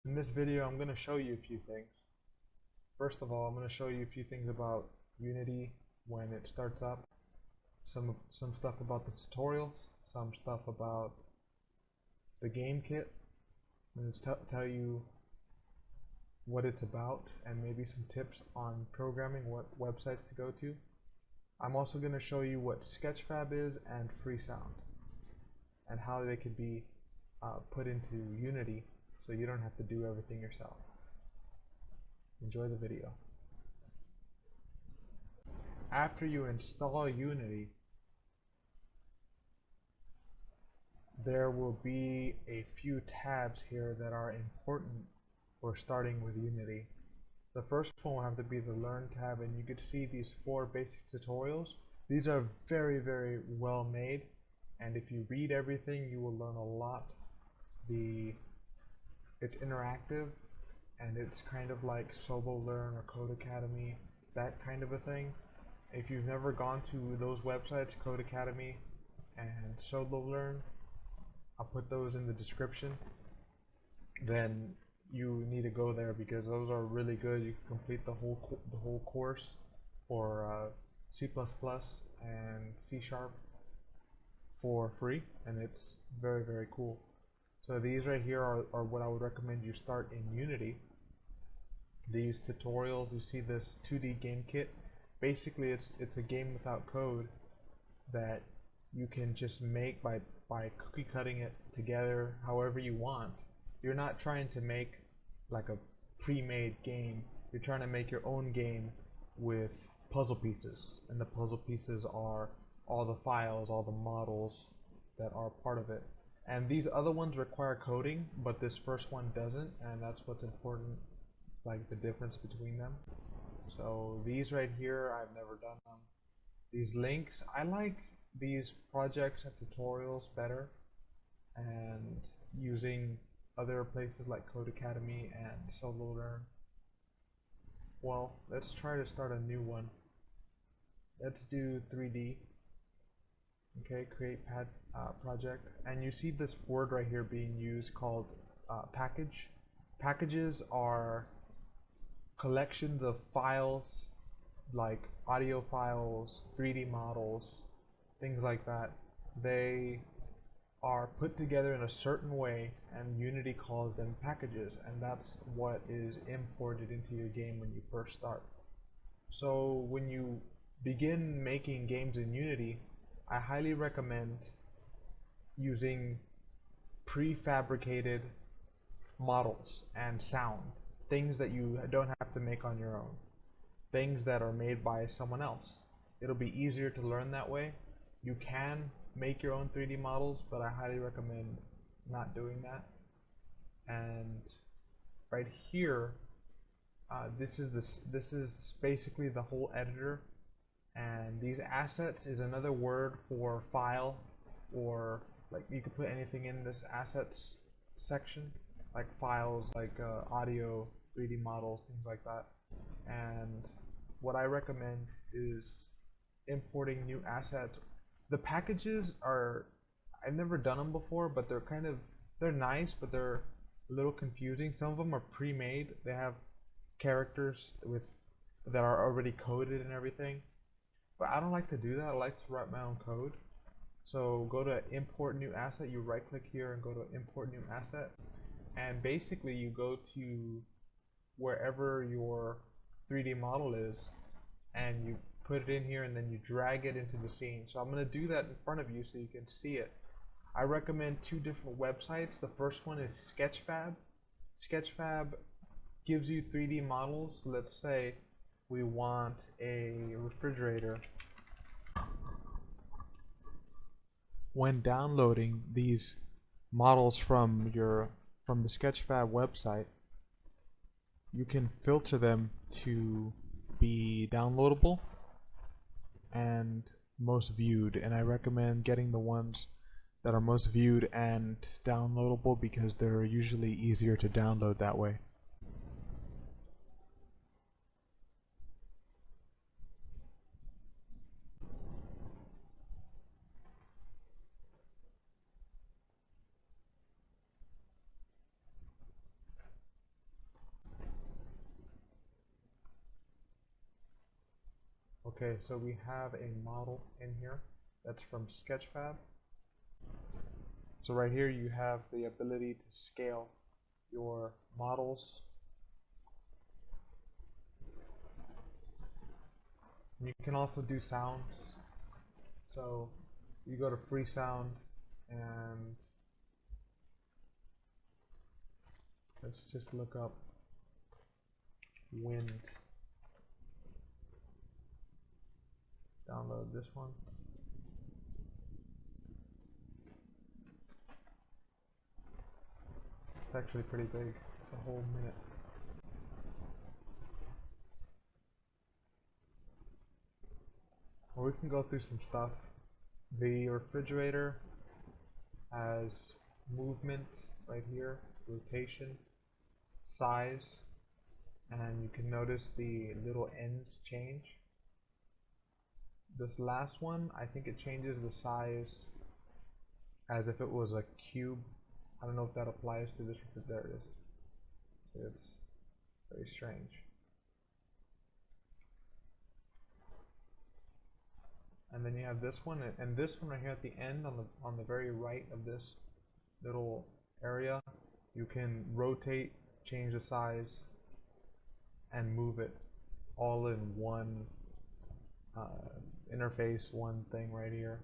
In this video, I'm going to show you a few things. First of all, I'm going to show you a few things about Unity when it starts up, some stuff about the tutorials, some stuff about the game kit, and tell you what it's about, and maybe some tips on programming, what websites to go to. I'm also going to show you what Sketchfab is and Freesound, and how they can be put into Unity so you don't have to do everything yourself. Enjoy the video. After you install Unity, there will be a few tabs here that are important for starting with Unity. The first one will have to be the Learn tab, and you can see these 4 basic tutorials. These are very well made, and if you read everything, you will learn a lot. It's interactive, and it's kind of like Solo Learn or Code Academy, that kind of a thing. If you've never gone to those websites, Code Academy and Solo Learn, I'll put those in the description, then you need to go there because those are really good. You can complete the whole course for C++ and C# for free, and it's very cool. So these right here are what I would recommend you start in Unity. These tutorials, you see this 2D game kit. Basically, it's a game without code that you can just make by cookie cutting it together however you want. You're not trying to make like a pre-made game. You're trying to make your own game with puzzle pieces, and the puzzle pieces are all the files, all the models that are part of it. And these other ones require coding, but this first one doesn't, and that's what's important, like the difference between them. So these right here, I've never done them. These links, I like these projects and tutorials better, and using other places like Code Academy and Solo Learn. Well, let's try to start a new one. Let's do 3D. Okay, create project, and you see this word right here being used called package. Packages are collections of files like audio files, 3D models, things like that. They are put together in a certain way, and Unity calls them packages, and that's what is imported into your game when you first start. So when you begin making games in Unity, I highly recommend using prefabricated models and sound, things that you don't have to make on your own, things that are made by someone else. It'll be easier to learn that way. You can make your own 3D models, but I highly recommend not doing that. And right here, this is basically the whole editor, and these assets is another word for file, or like you could put anything in this assets section, like files, like audio, 3D models, things like that. And what I recommend is importing new assets. The packages are, I've never done them before, but they're nice, but they're a little confusing. Some of them are pre-made. They have characters that are already coded and everything. But I don't like to do that. I like to write my own code. So go to import new asset. You right click here and go to import new asset. And basically you go to wherever your 3D model is, and you put it in here, and then you drag it into the scene. So I'm going to do that in front of you so you can see it. I recommend 2 different websites. The first one is Sketchfab. Sketchfab gives you 3D models. Let's say we want a refrigerator. When downloading these models from the Sketchfab website, you can filter them to be downloadable and most viewed, and I recommend getting the ones that are most viewed and downloadable because they're usually easier to download that way. Okay, so we have a model in here that's from Sketchfab. So right here you have the ability to scale your models. You can also do sounds. So you go to free sound and let's just look up wind. Download this one. It's actually pretty big. It's a whole minute. Well, we can go through some stuff. The refrigerator has movement right here, rotation, size, and you can notice the little ends change. This last one, I think it changes the size as if it was a cube. I don't know if that applies to this, but there it is. So it's very strange. And then you have this one, and this one right here at the end, on the very right of this little area, you can rotate, change the size, and move it all in one interface, one thing right here.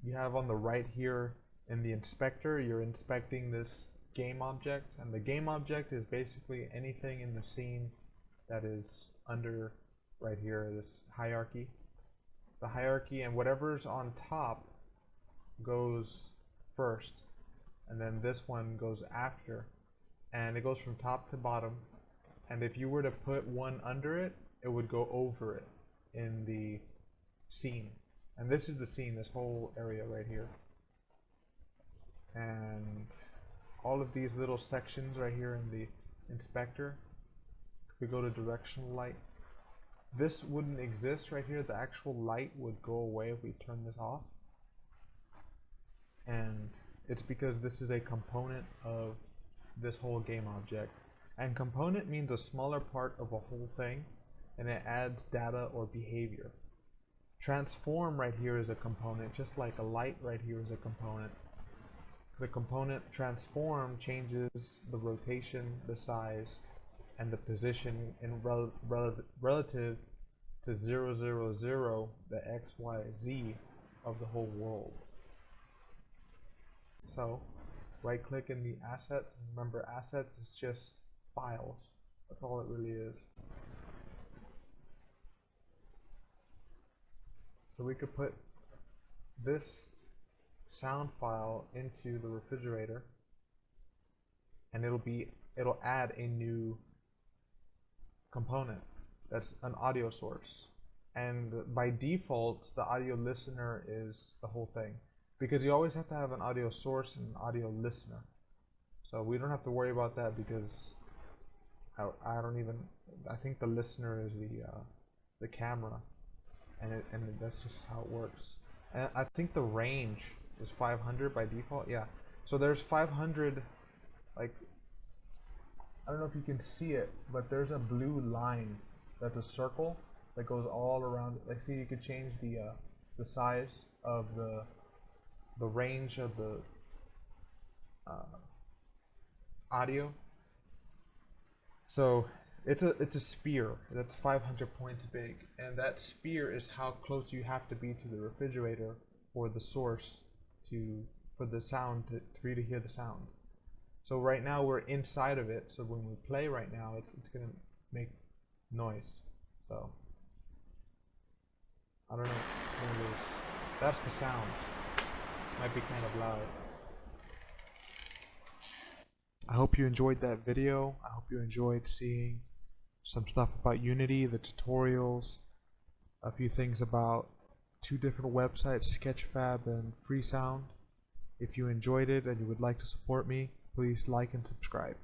You have on the right here in the inspector, you're inspecting this game object, and the game object is basically anything in the scene that is under right here, this hierarchy. The hierarchy, and whatever's on top goes first, and then this one goes after, and it goes from top to bottom, and if you were to put one under it, it would go over it in the scene. And this is the scene, this whole area right here. And all of these little sections right here in the inspector, we go to directional light. This wouldn't exist right here. The actual light would go away if we turn this off. And it's because this is a component of this whole game object. And component means a smaller part of a whole thing, and it adds data or behavior. Transform right here is a component, just like a light right here is a component. The component transform changes the rotation, the size, and the position in relative to 0, 0, 0, the x, y, z of the whole world. So right click in the assets, and remember assets is just files. That's all it really is. So we could put this sound file into the refrigerator, and it'll add a new component that's an audio source, and by default the audio listener is the whole thing, because you always have to have an audio source and an audio listener. So we don't have to worry about that, because I think the listener is the camera, and that's just how it works. And I think the range is 500 by default. Yeah, so there's 500, like, I don't know if you can see it, but there's a blue line that's a circle that goes all around it. Like, see, you could change the size of the range of the audio. So it's a sphere that's 500 points big, and that sphere is how close you have to be to the refrigerator or the source for the sound for you to hear the sound. So right now we're inside of it, so when we play right now, it's gonna make noise. So I don't know what it is. That's the sound. Might be kind of loud. I hope you enjoyed that video. I hope you enjoyed seeing some stuff about Unity, the tutorials, a few things about 2 different websites, Sketchfab and Freesound. If you enjoyed it and you would like to support me, please like and subscribe.